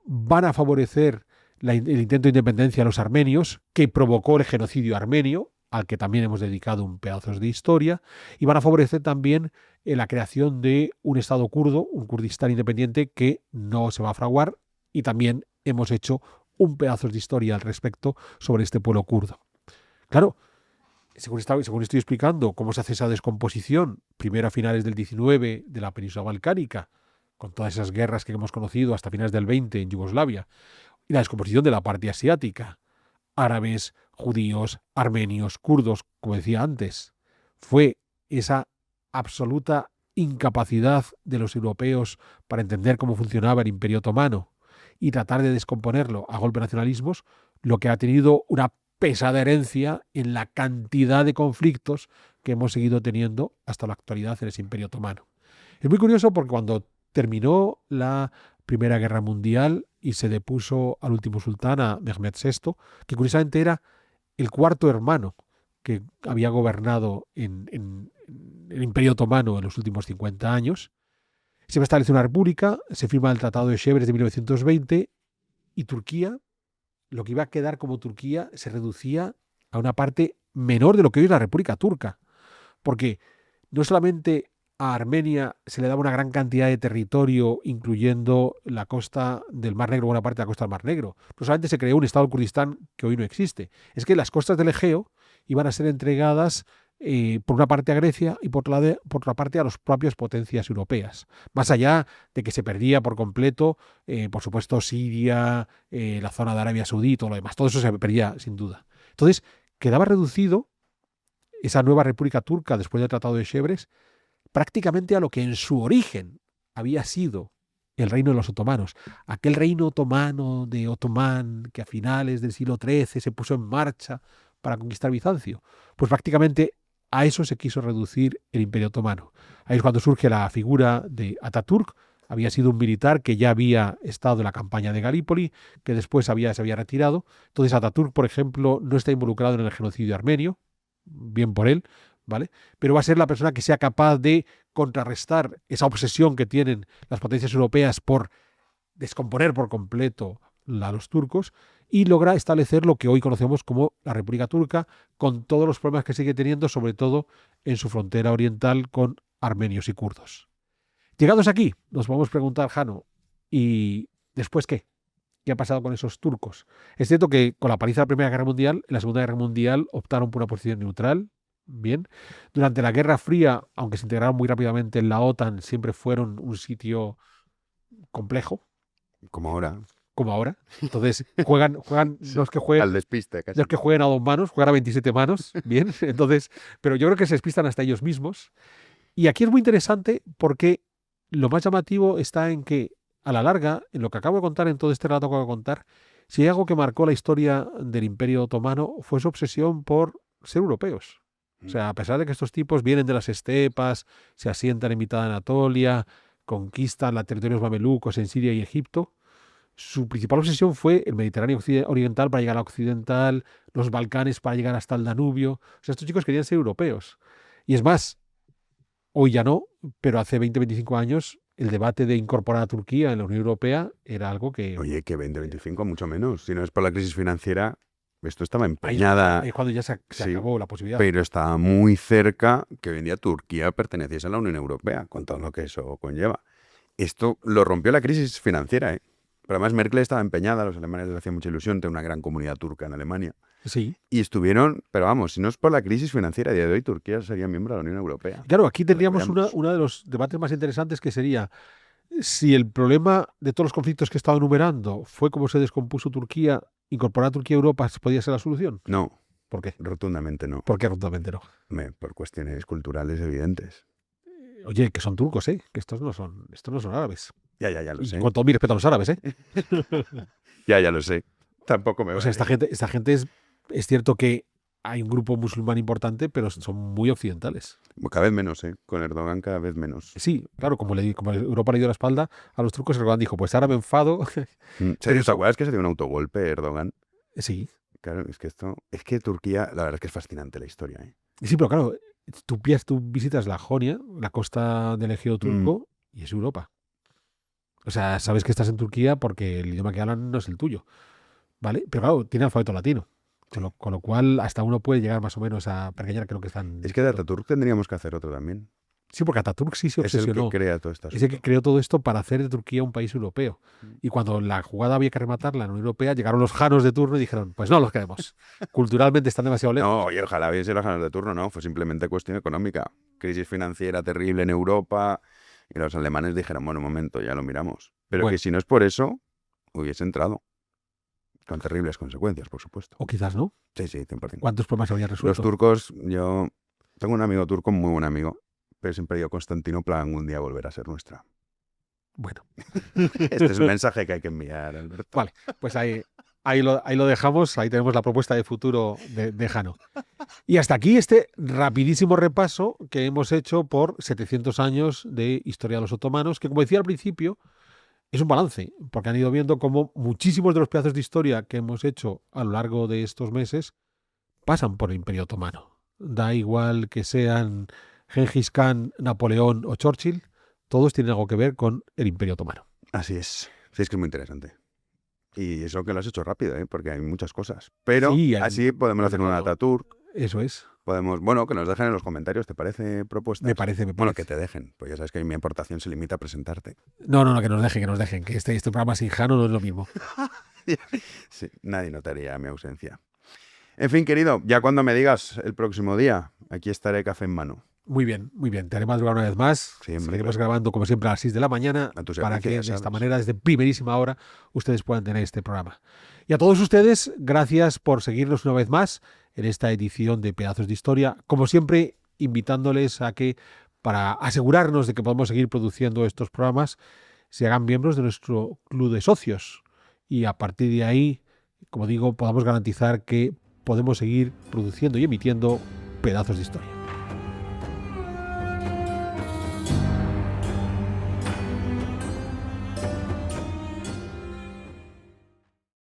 van a favorecer el intento de independencia de los armenios, que provocó el genocidio armenio, al que también hemos dedicado un pedazo de historia, y van a favorecer también la creación de un Estado kurdo, un Kurdistán independiente que no se va a fraguar, y también hemos hecho un pedazo de historia al respecto sobre este pueblo kurdo. Claro, según estoy explicando cómo se hace esa descomposición, primero a finales del 19 de la península balcánica, con todas esas guerras que hemos conocido hasta finales del 20 en Yugoslavia, y la descomposición de la parte asiática, árabes, judíos, armenios, kurdos, como decía antes, fue esa absoluta incapacidad de los europeos para entender cómo funcionaba el Imperio Otomano y tratar de descomponerlo a golpe de nacionalismos, lo que ha tenido una pesada herencia en la cantidad de conflictos que hemos seguido teniendo hasta la actualidad en ese Imperio Otomano. Es muy curioso porque cuando terminó la Primera Guerra Mundial y se depuso al último sultán, a Mehmed VI, que curiosamente era el cuarto hermano que había gobernado en el Imperio Otomano en los últimos 50 años, se establece una república, se firma el Tratado de Sèvres de 1920 y Turquía, lo que iba a quedar como Turquía, se reducía a una parte menor de lo que hoy es la República Turca. Porque no solamente a Armenia se le daba una gran cantidad de territorio, incluyendo la costa del Mar Negro, buena parte de la costa del Mar Negro. No solamente se creó un Estado del Kurdistán que hoy no existe. Es que las costas del Egeo iban a ser entregadas por una parte a Grecia y por otra parte a las propias potencias europeas. Más allá de que se perdía por completo, por supuesto, Siria, la zona de Arabia Saudí y todo lo demás. Todo eso se perdía sin duda. Entonces, quedaba reducido esa nueva República Turca después del Tratado de Sèvres prácticamente a lo que en su origen había sido el reino de los otomanos. Aquel reino otomano de Otomán que a finales del siglo XIII se puso en marcha para conquistar Bizancio. Pues prácticamente a eso se quiso reducir el Imperio Otomano. Ahí es cuando surge la figura de Ataturk. Había sido un militar que ya había estado en la campaña de Galípoli, que después se había retirado. Entonces Ataturk, por ejemplo, no está involucrado en el genocidio armenio, bien por él, ¿vale? Pero va a ser la persona que sea capaz de contrarrestar esa obsesión que tienen las potencias europeas por descomponer por completo a los turcos y logra establecer lo que hoy conocemos como la República Turca, con todos los problemas que sigue teniendo, sobre todo en su frontera oriental con armenios y kurdos. Llegados aquí, nos vamos a preguntar, Jano, ¿y después qué? ¿Qué ha pasado con esos turcos? Es cierto que con la paliza de la Primera Guerra Mundial, en la Segunda Guerra Mundial optaron por una posición neutral. Bien. Durante la Guerra Fría, aunque se integraron muy rápidamente en la OTAN, siempre fueron un sitio complejo. Como ahora. Como ahora. Entonces, juegan los que jueguen. Al despiste, casi. Los que jueguen a 2 manos, juegan a 27 manos. Bien. Entonces, pero yo creo que se despistan hasta ellos mismos. Y aquí es muy interesante porque lo más llamativo está en que, a la larga, en lo que acabo de contar, en todo este relato que acabo de contar, si hay algo que marcó la historia del Imperio Otomano fue su obsesión por ser europeos. O sea, a pesar de que estos tipos vienen de las estepas, se asientan en mitad de Anatolia, conquistan los territorios mamelucos en Siria y Egipto, su principal obsesión fue el Mediterráneo oriental para llegar a occidental, los Balcanes para llegar hasta el Danubio. O sea, estos chicos querían ser europeos. Y es más, hoy ya no, pero hace 20-25 años el debate de incorporar a Turquía en la Unión Europea era algo que... Oye, que 20-25 mucho menos. Si no es por la crisis financiera, esto estaba empeñada. Ahí es cuando ya se acabó la posibilidad. Pero estaba muy cerca que hoy en día Turquía perteneciese a la Unión Europea, con todo lo que eso conlleva. Esto lo rompió la crisis financiera, ¿eh? Pero además Merkel estaba empeñada, los alemanes les hacía mucha ilusión tener una gran comunidad turca en Alemania. Sí. Y estuvieron, pero vamos, si no es por la crisis financiera, a día de hoy Turquía sería miembro de la Unión Europea. Claro, aquí tendríamos uno de los debates más interesantes, que sería si el problema de todos los conflictos que he estado enumerando fue cómo se descompuso Turquía, incorporar a Turquía a Europa podía ser la solución. No. ¿Por qué? Rotundamente no. ¿Por qué rotundamente no? Por cuestiones culturales evidentes. Oye, que son turcos, ¿eh? Que estos no son árabes. Ya lo sé. Y con todo mi respeto a los árabes, ¿eh? Ya lo sé. Tampoco me va. O sea, esta gente es cierto que hay un grupo musulmán importante, pero son muy occidentales. Cada vez menos, ¿eh? Con Erdogan cada vez menos. Sí, claro, como Europa le dio la espalda a los turcos, Erdogan dijo, pues ahora me enfado. ¿Te acuerdas que se dio un autogolpe Erdogan? Sí. Claro, es que Turquía, la verdad es que es fascinante la historia, ¿eh? Sí, pero claro, tú visitas la Jonia, la costa del Egeo turco, y es Europa. O sea, sabes que estás en Turquía porque el idioma que hablan no es el tuyo, ¿vale? Pero claro, tiene alfabeto latino. Con lo cual, hasta uno puede llegar más o menos a pergeñar, creo que están... Es que de Ataturk tendríamos que hacer otro también. Sí, porque Ataturk sí se obsesionó. Es el que crea todo esto. Es el que creó todo esto para hacer de Turquía un país europeo. Y cuando la jugada había que rematarla en la Unión Europea, llegaron los janos de turno y dijeron, pues no los queremos. Culturalmente están demasiado lejos. No, oye, ojalá hubiese los janos de turno, no. Fue simplemente cuestión económica. Crisis financiera terrible en Europa. Y los alemanes dijeron, bueno, un momento, ya lo miramos. Pero que si no es por eso, hubiese entrado. Con terribles consecuencias, por supuesto. O quizás no. Sí, 100%. ¿Cuántos problemas habría resuelto? Los turcos, yo tengo un amigo turco, muy buen amigo, pero siempre digo, Constantinopla algún día volverá a ser nuestra. Bueno. Este es el mensaje que hay que enviar, Alberto. Vale, pues ahí lo dejamos. Ahí tenemos la propuesta de futuro de Jano. Y hasta aquí este rapidísimo repaso que hemos hecho por 700 años de historia de los otomanos, que como decía al principio, es un balance, porque han ido viendo cómo muchísimos de los pedazos de historia que hemos hecho a lo largo de estos meses pasan por el Imperio Otomano. Da igual que sean Gengis Khan, Napoleón o Churchill, todos tienen algo que ver con el Imperio Otomano. Así es. Sí, es que es muy interesante. Y eso que lo has hecho rápido, porque hay muchas cosas. Pero sí, así podemos hacer una data tour. Eso es. Podemos, que nos dejen en los comentarios, ¿te parece propuesta? Me parece. Bueno, que te dejen, pues ya sabes que mi aportación se limita a presentarte. No, que nos dejen, que este programa sin Jano no es lo mismo. Sí, nadie notaría mi ausencia. En fin, querido, ya cuando me digas el próximo día, aquí estaré café en mano. Muy bien. Te haré madrugar una vez más. Seguiremos grabando como siempre a las 6 de la mañana para que de esta manera, desde primerísima hora, ustedes puedan tener este programa. Y a todos ustedes, gracias por seguirnos una vez más en esta edición de Pedazos de Historia. Como siempre, invitándoles a que, para asegurarnos de que podamos seguir produciendo estos programas, se hagan miembros de nuestro club de socios. Y a partir de ahí, como digo, podamos garantizar que podemos seguir produciendo y emitiendo Pedazos de Historia.